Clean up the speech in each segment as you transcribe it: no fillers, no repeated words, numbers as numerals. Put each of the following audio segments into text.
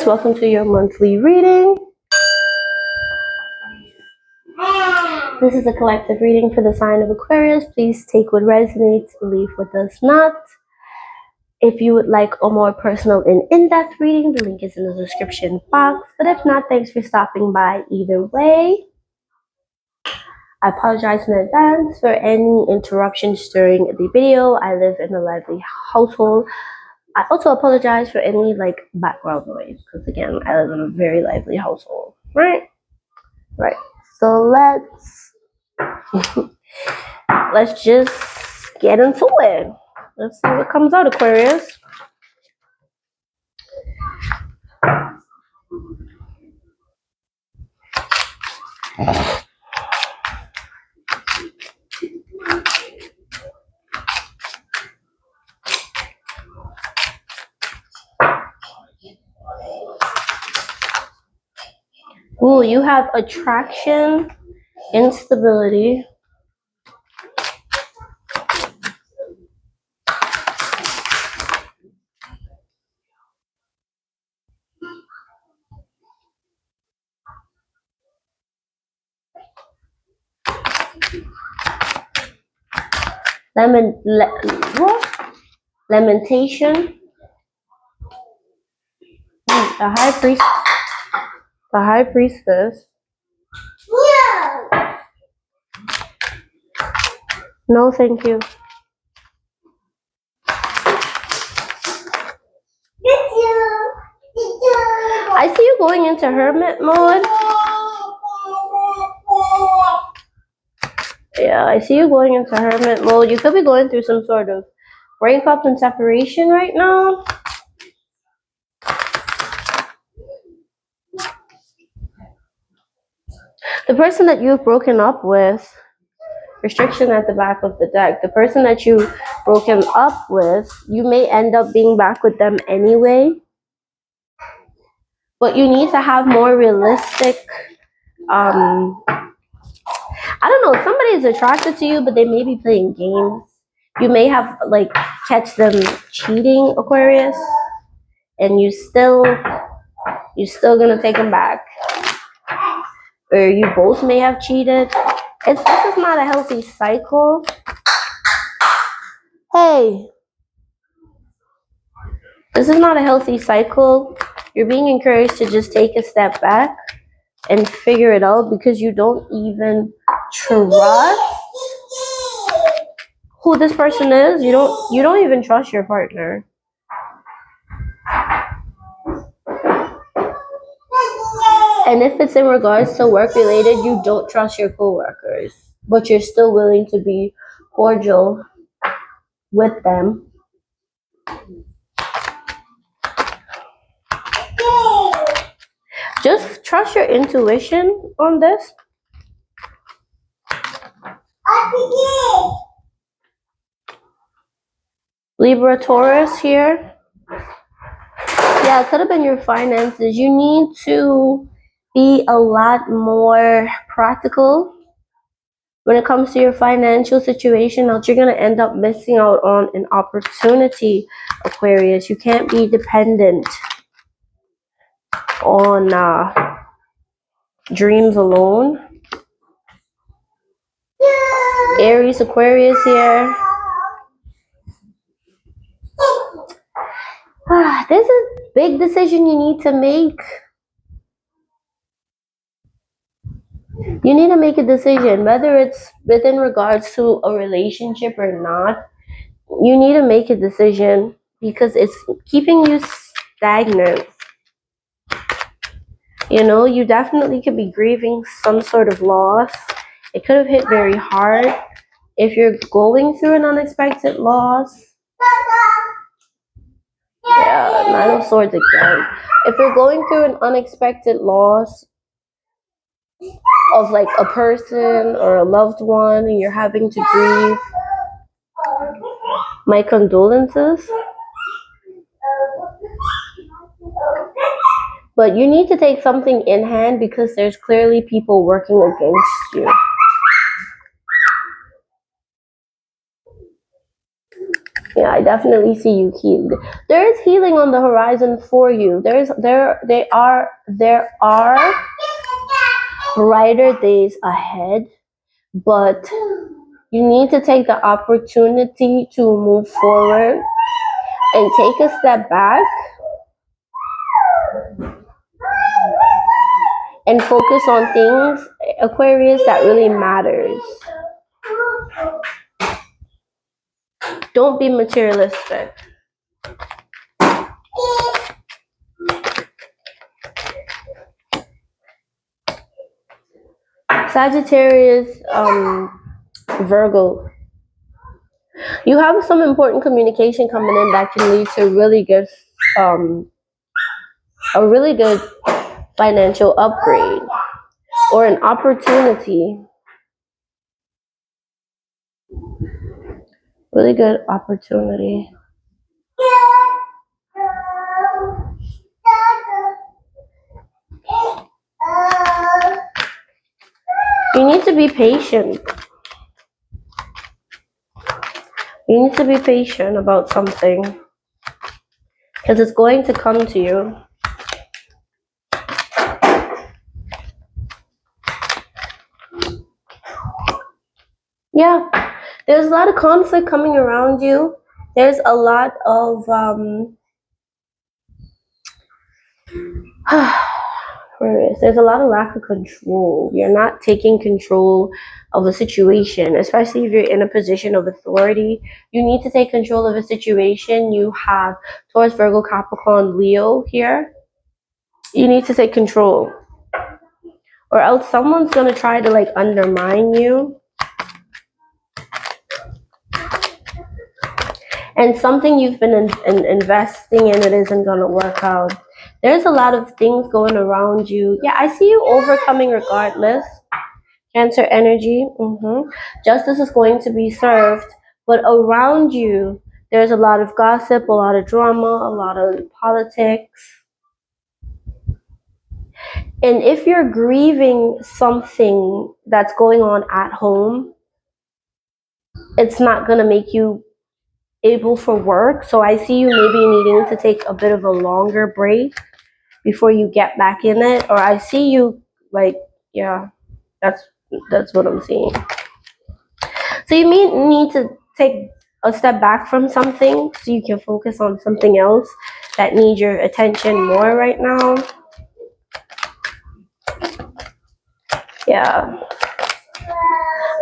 Aquarius, welcome to your monthly reading. This is a collective reading for the sign of Aquarius. Please take what resonates, leave what does not. If you would like a more personal and in-depth reading, the link is in the description box. But if not, thanks for stopping by either way. I apologize in advance for any interruptions during the video. I live in a lively household. I also apologize for any background noise because again, I live in a very lively household. Right. So let's just get into it. Let's see what comes out, Aquarius. Ooh, you have attraction, instability. Lamentation. The high priestess. No, thank you. I see you going into hermit mode. Yeah, I see you going into hermit mode. You could be going through some sort of breakup and separation right now. The person that you've broken up with, restriction at the back of the deck, the person that you've broken up with, you may end up being back with them anyway. But you need to have more realistic, I don't know, somebody is attracted to you, but they may be playing games. You may have, catch them cheating, Aquarius, and you still gonna take them back. Or you both may have cheated. This is not a healthy cycle. Hey, this is not a healthy cycle. You're being encouraged to just take a step back and figure it out because you don't even trust who this person is. You don't even trust your partner. And if it's in regards to work related, you don't trust your coworkers, but you're still willing to be cordial with them. Just trust your intuition on this. Libra, Taurus here. Yeah, it could have been your finances. You need to be a lot more practical when it comes to your financial situation, else you're going to end up missing out on an opportunity, Aquarius. You can't be dependent on dreams alone. Aries, Aquarius here. This is a big decision you need to make. You need to make a decision, whether it's within regards to a relationship or not. You need to make a decision because it's keeping you stagnant. You definitely could be grieving some sort of loss. It could have hit very hard. If you're going through an unexpected loss, yeah, Nine of Swords again. If you're going through an unexpected loss of a person or a loved one and you're having to grieve, my condolences. But you need to take something in hand because there's clearly people working against you. Yeah, I definitely see you healed. There is healing on the horizon for you. There are brighter days ahead, but you need to take the opportunity to move forward and take a step back and focus on things, Aquarius, that really matters. Don't be materialistic. Sagittarius, Virgo. You have some important communication coming in that can lead to um, a really good financial upgrade or an opportunity. Really good opportunity. You need to be patient. You need to be patient about something because it's going to come to you. Yeah, there's a lot of conflict coming around you. There's a lot of there's a lot of lack of control. You're not taking control of a situation, especially if you're in a position of authority. You need to take control of a situation. You have Taurus, Virgo, Capricorn, Leo here. You need to take control, or else someone's gonna try to like undermine you. And something you've been investing in, it isn't going to work out. There's a lot of things going around you. Yeah, I see you overcoming regardless. Cancer energy. Justice is going to be served. But around you, there's a lot of gossip, a lot of drama, a lot of politics. And if you're grieving something that's going on at home, it's not going to make you able for work. So I see you maybe needing to take a bit of a longer break before you get back in it. Or I see you like, yeah, that's what I'm seeing. So you may need to take a step back from something so you can focus on something else that needs your attention more right now. Yeah.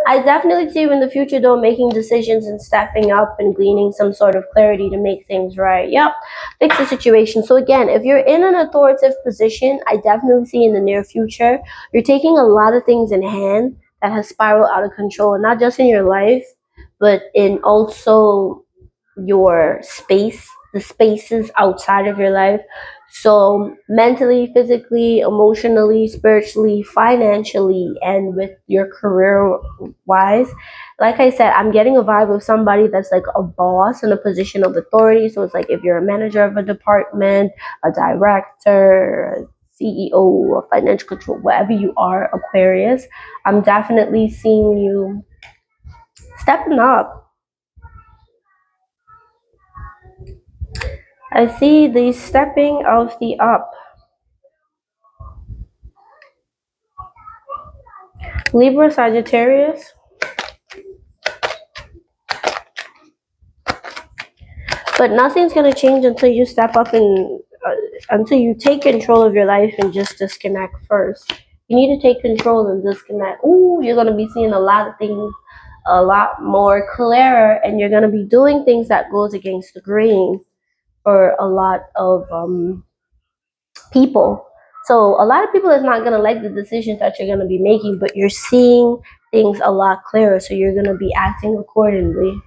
I definitely see you in the future, though, making decisions and stepping up and gleaning some sort of clarity to make things right. Yep, fix the situation. So again, if you're in an authoritative position, I definitely see in the near future, you're taking a lot of things in hand that has spiraled out of control, and not just in your life, but in also your space, the spaces outside of your life. So mentally, physically, emotionally, spiritually, financially, and with your career wise, like I said, I'm getting a vibe of somebody that's like a boss in a position of authority. So it's like if you're a manager of a department, a director, a CEO, a financial control, whatever you are, Aquarius, I'm definitely seeing you stepping up. I see the stepping of the up. Libra, Sagittarius. But nothing's going to change until you step up and until you take control of your life and just disconnect first. You need to take control and disconnect. Ooh, you're going to be seeing a lot of things a lot more clearer, and you're going to be doing things that goes against the grain for a lot of people. So a lot of people is not going to like the decisions that you're going to be making, but you're seeing things a lot clearer, so you're going to be acting accordingly.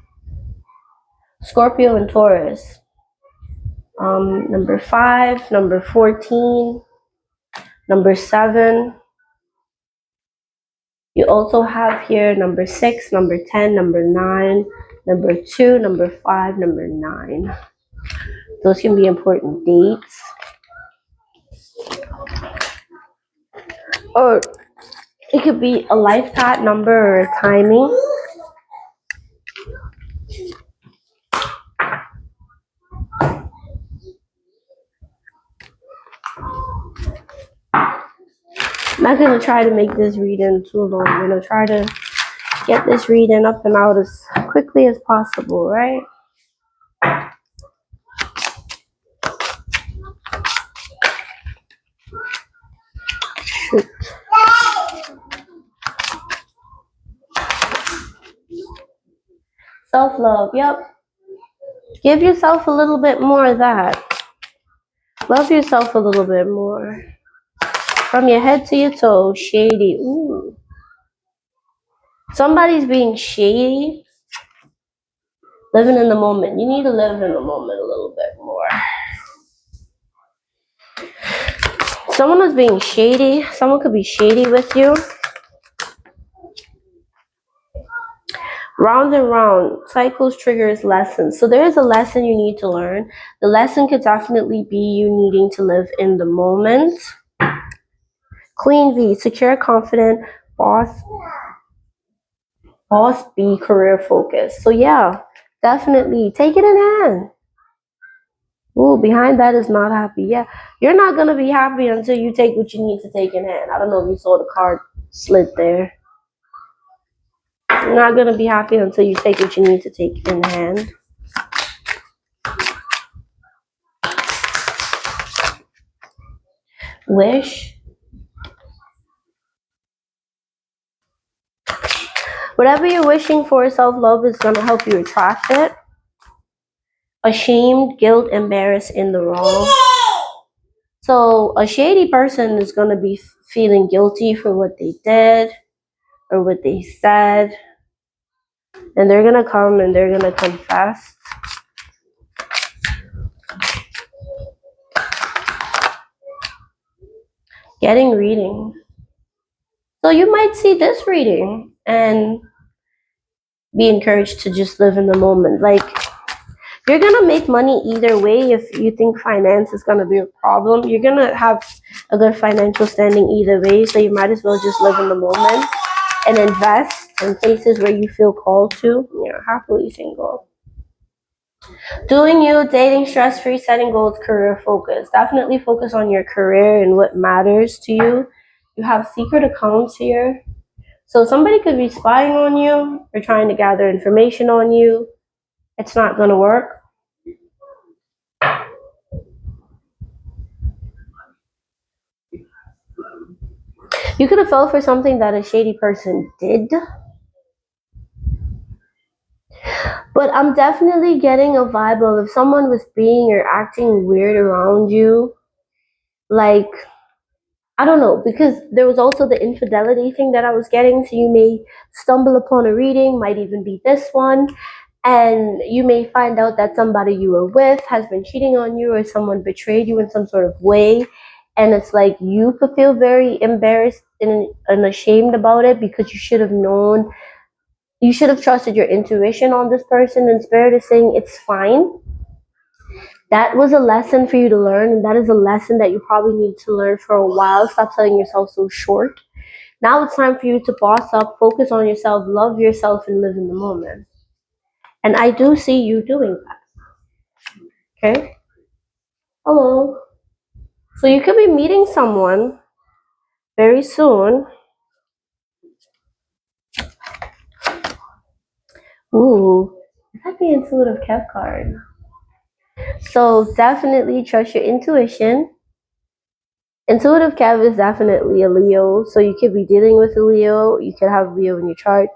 Scorpio and Taurus. Number 5, number 14, number 7. You also have here number 6, number 10, number 9, number 2, number 5, number 9. Those can be important dates. Or it could be a lifetime number or a timing. not gonna try to make this reading too long. I'm gonna try to get this reading up and out as quickly as possible, right? Shoot. Self-love, yep. Give yourself a little bit more of that. Love yourself a little bit more. From your head to your toes, shady. Ooh. Somebody's being shady. Living in the moment. You need to live in the moment a little bit more. Someone is being shady. Someone could be shady with you. Round and round. Cycles triggers lessons. So there is a lesson you need to learn. The lesson could definitely be you needing to live in the moment. Queen V. Secure, confident, boss B, career focused. So yeah, definitely take it in hand. Ooh, behind that is not happy. Yeah, you're not going to be happy until you take what you need to take in hand. I don't know if you saw the card slid there. You're not going to be happy until you take what you need to take in hand. Wish. Whatever you're wishing for, self-love is going to help you attract it. Ashamed, guilt, embarrassed, in the wrong. So a shady person is going to be feeling guilty for what they did or what they said. And they're going to come and they're going to confess. Getting reading. So you might see this reading and be encouraged to just live in the moment. Like, you're going to make money either way. If you think finance is going to be a problem, you're going to have a good financial standing either way. So you might as well just live in the moment and invest in places where you feel called to. You're happily single. Doing you, dating stress-free, setting goals, career focus. Definitely focus on your career and what matters to you. You have secret accounts here. So somebody could be spying on you or trying to gather information on you. It's not going to work. You could have fell for something that a shady person did. But I'm definitely getting a vibe of if someone was being or acting weird around you, like, I don't know, because there was also the infidelity thing that I was getting. So you may stumble upon a reading, might even be this one, and you may find out that somebody you were with has been cheating on you or someone betrayed you in some sort of way. And it's like you could feel very embarrassed and ashamed about it because you should have known. You should have trusted your intuition on this person, and Spirit is saying it's fine. That was a lesson for you to learn, and that is a lesson that you probably need to learn for a while. Stop selling yourself so short. Now it's time for you to boss up, focus on yourself, love yourself, and live in the moment. And I do see you doing that. Okay? Hello. So you could be meeting someone very soon. Ooh, is that the intuitive Kev card? So definitely trust your intuition. Intuitive Kev is definitely a Leo, so you could be dealing with a Leo. You could have Leo in your chart.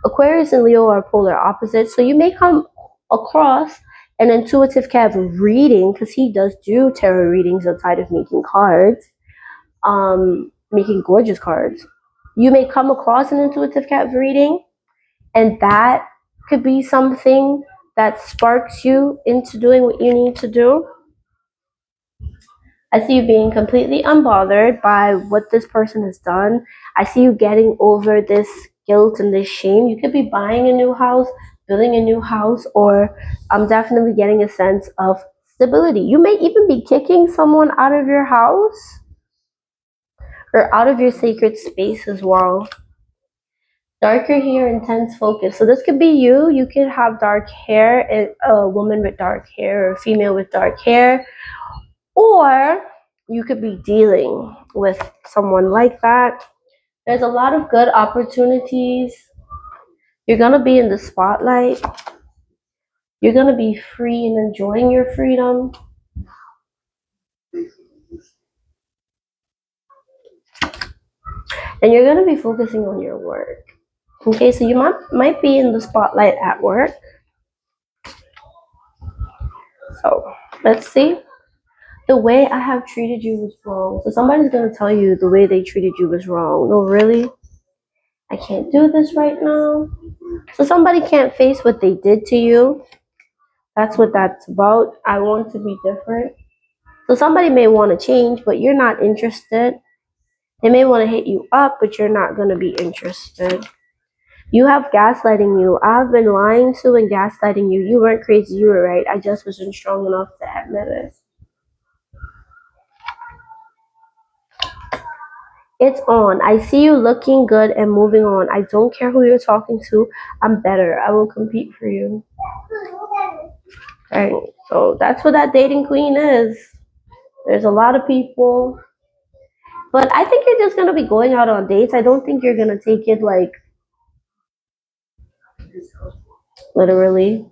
Aquarius and Leo are polar opposites, so you may come across an intuitive Kev reading, because he does do tarot readings outside of making cards, making gorgeous cards. You may come across an intuitive Kev reading, and that could be something that sparks you into doing what you need to do. I see you being completely unbothered by what this person has done. I see you getting over this guilt and this shame. You could be buying a new house, building a new house, or I'm definitely getting a sense of stability. You may even be kicking someone out of your house or out of your sacred space as well. Darker hair, intense focus. So this could be you. You could have dark hair, a woman with dark hair or a female with dark hair. Or you could be dealing with someone like that. There's a lot of good opportunities. You're going to be in the spotlight. You're going to be free and enjoying your freedom. And you're going to be focusing on your work. Okay, so you might be in the spotlight at work. So let's see. The way I have treated you was wrong. So somebody's going to tell you the way they treated you was wrong. No, really? I can't do this right now. So somebody can't face what they did to you. That's what that's about. I want to be different. So somebody may want to change, but you're not interested. They may want to hit you up, but you're not going to be interested. You have gaslighting you. I've been lying to and gaslighting you. You weren't crazy. You were right. I just wasn't strong enough to admit it. It's on. I see you looking good and moving on. I don't care who you're talking to. I'm better. I will compete for you. Right. So that's what that dating queen is. There's a lot of people. But I think you're just going to be going out on dates. I don't think you're going to take it like literally.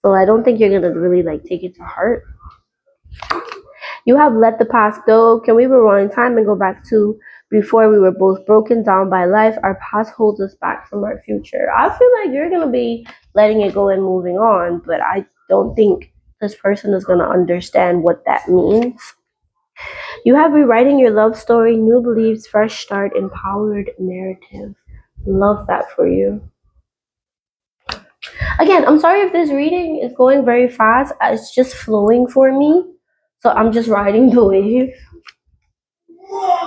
So I don't think you're going to really like take it to heart. You have let the past go. Can we rewind time and go back to before we were both broken down by life? Our past holds us back from our future. I feel like you're going to be letting it go and moving on, but I don't think this person is going to understand what that means. You have rewriting your love story, new beliefs, fresh start, empowered narrative. Love that for you. Again, I'm sorry if this reading is going very fast. It's just flowing for me. So I'm just riding the wave.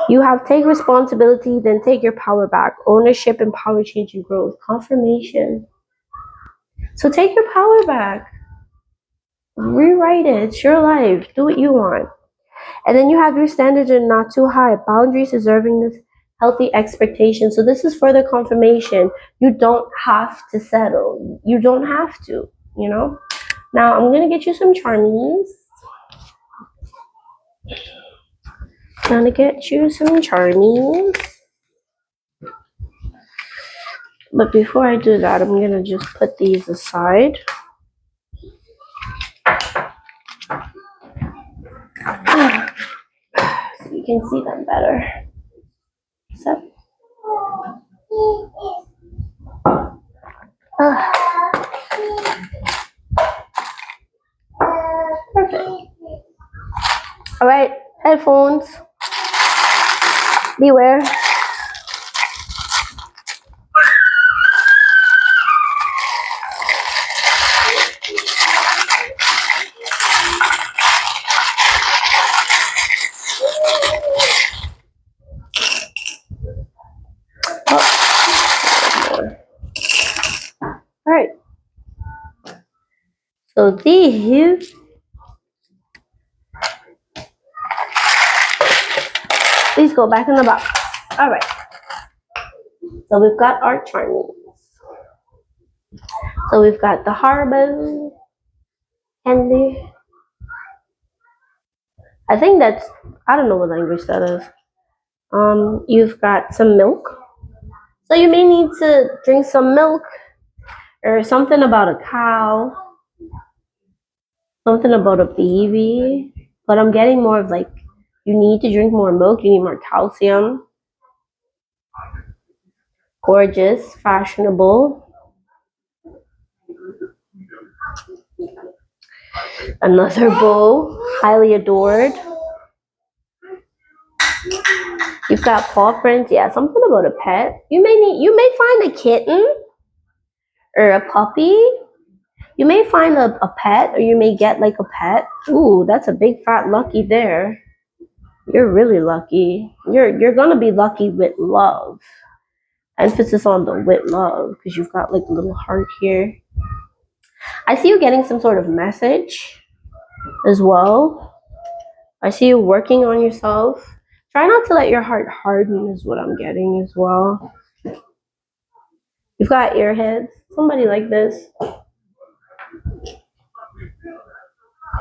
You have take responsibility, then take your power back. Ownership, empower, change, and growth. Confirmation. So take your power back. Rewrite it. It's your life. Do what you want. And then you have your standards are not too high. Boundaries, deservingness, healthy expectations. So this is further confirmation. You don't have to settle. You don't have to, you know? Now I'm going to get you some charmies. Gonna get you some charmies. But before I do that, I'm gonna just put these aside. So you can see them better. So. Perfect. All right, headphones. Beware. All right. So these. Please go back in the box. All right. So we've got our charmies. So we've got the Haribo candy. I think that's, I don't know what language that is. You've got some milk. So you may need to drink some milk or something about a cow. Something about a baby. But I'm getting more of like, you need to drink more milk. You need more calcium. Gorgeous, fashionable. Another bow, highly adored. You've got paw prints. Yeah, something about a pet. You may find a kitten or a puppy. You may find a pet, or you may get like a pet. Ooh, that's a big fat lucky there. You're really lucky. You're gonna be lucky with love. Emphasis on the with love, because you've got like a little heart here. I see you getting some sort of message as well. I see you working on yourself. Try not to let your heart harden is what I'm getting as well. You've got earheads. Somebody like this.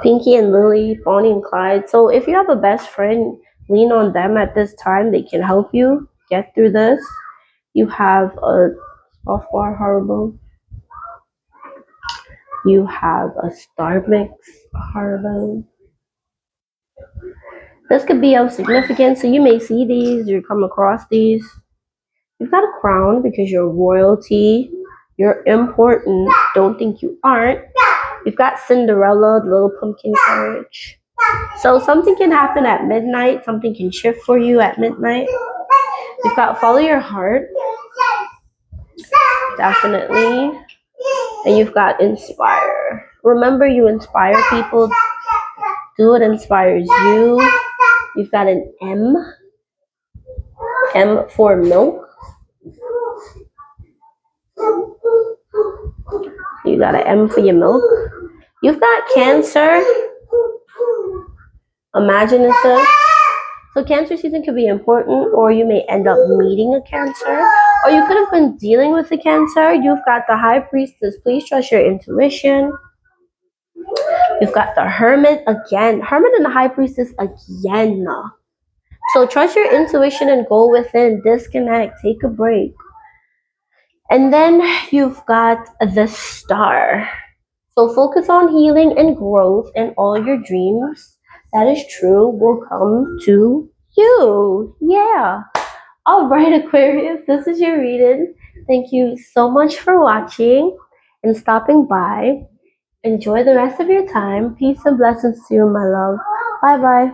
Pinky and Lily, Bonnie and Clyde. So if you have a best friend, lean on them at this time. They can help you get through this. You have a soft bar horrible. You have a star mix horrible. This could be of significance. So you may see these, you come across these. You've got a crown because you're royalty. You're important. Don't think you aren't. You've got Cinderella, the little pumpkin carriage. So something can happen at midnight. Something can shift for you at midnight. You've got follow your heart. Definitely. And you've got inspire. Remember, you inspire people. Do what inspires you. You've got an M. M for milk. You got an M for your milk. You've got Cancer. Imaginative. So Cancer season could be important, or you may end up meeting a Cancer, or you could have been dealing with a Cancer. You've got the High Priestess. Please trust your intuition. You've got the Hermit again. Hermit and the High Priestess again. So trust your intuition and go within. Disconnect. Take a break. And then you've got the Star. So focus on healing and growth, and all your dreams that is true will come to you. Yeah. All right, Aquarius, this is your reading. Thank you so much for watching and stopping by. Enjoy the rest of your time. Peace and blessings to you, my love. Bye bye.